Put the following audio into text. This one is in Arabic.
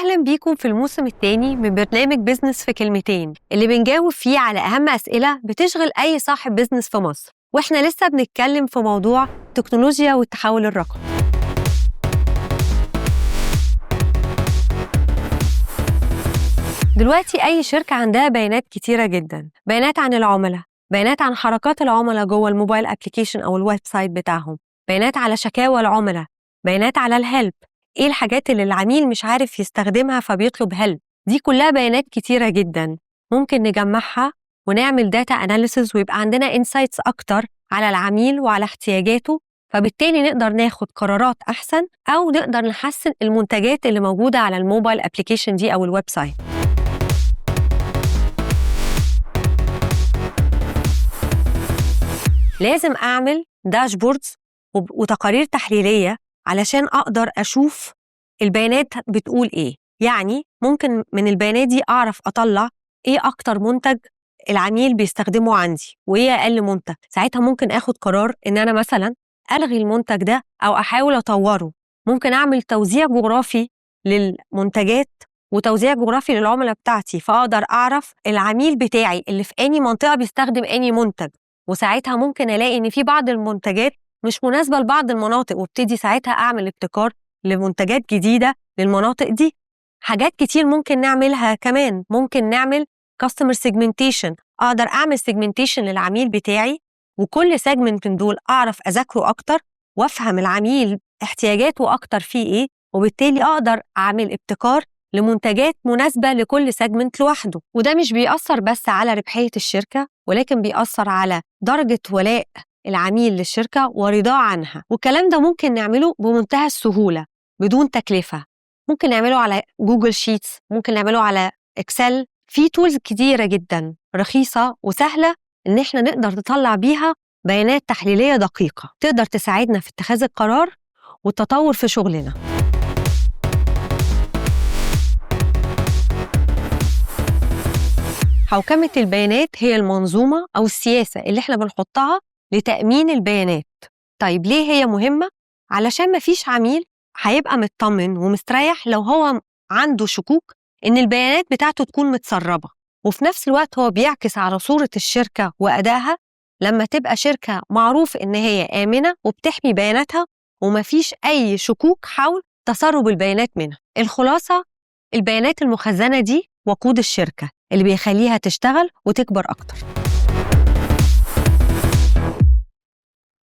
أهلا بيكم في الموسم الثاني من برنامج بيزنس في كلمتين اللي بنجاوب فيه على أهم أسئلة بتشغل أي صاحب بيزنس في مصر. وإحنا لسه بنتكلم في موضوع التكنولوجيا والتحول الرقمي. دلوقتي أي شركة عندها بيانات كتيرة جدا، بيانات عن العملاء، بيانات عن حركات العملاء جوه الموبايل أبليكيشن أو الويب سايت بتاعهم، بيانات على شكاوى العملاء، بيانات على الهيلب، إيه الحاجات اللي العميل مش عارف يستخدمها فبيطلب هيلب. دي كلها بيانات كتيرة جدا ممكن نجمعها ونعمل داتا أناليسز ويبقى عندنا إنسايتس أكتر على العميل وعلى احتياجاته، فبالتالي نقدر ناخد قرارات أحسن أو نقدر نحسن المنتجات اللي موجودة على الموبايل أبليكيشن دي أو الويب سايت. لازم أعمل داشبوردز وتقارير تحليلية علشان أقدر أشوف البيانات بتقول إيه. يعني ممكن من البيانات دي أعرف أطلع إيه أكتر منتج العميل بيستخدمه عندي وإيه أقل منتج. ساعتها ممكن أخد قرار إن أنا مثلا ألغي المنتج ده أو أحاول أطوره. ممكن أعمل توزيع جغرافي للمنتجات وتوزيع جغرافي للعملاء بتاعتي، فأقدر أعرف العميل بتاعي اللي في أي منطقة بيستخدم أي منتج، وساعتها ممكن ألاقي إن في بعض المنتجات مش مناسبة لبعض المناطق، وابتدي ساعتها أعمل ابتكار لمنتجات جديدة للمناطق دي. حاجات كتير ممكن نعملها كمان. ممكن نعمل customer segmentation، أقدر أعمل segmentation للعميل بتاعي، وكل segment من دول أعرف أذاكره أكتر وأفهم العميل احتياجاته أكتر فيه إيه، وبالتالي أقدر أعمل ابتكار لمنتجات مناسبة لكل segment لوحده. وده مش بيأثر بس على ربحية الشركة، ولكن بيأثر على درجة ولاء العميل للشركة ورضاه عنها. والكلام ده ممكن نعمله بمنتهى السهولة بدون تكلفة. ممكن نعمله على جوجل شيتس، ممكن نعمله على إكسل. في تولز كتيرة جدا رخيصة وسهلة إن إحنا نقدر نطلع بيها بيانات تحليلية دقيقة تقدر تساعدنا في اتخاذ القرار والتطور في شغلنا. حوكمة البيانات هي المنظومة أو السياسة اللي إحنا بنحطها لتأمين البيانات. طيب ليه هي مهمة؟ علشان مفيش عميل هيبقى مطمن ومستريح لو هو عنده شكوك إن البيانات بتاعته تكون متسربة، وفي نفس الوقت هو بيعكس على صورة الشركة وأدائها لما تبقى شركة معروف إن هي آمنة وبتحمي بياناتها ومفيش أي شكوك حول تسرب البيانات منها. الخلاصة، البيانات المخزنة دي وقود الشركة اللي بيخليها تشتغل وتكبر أكتر.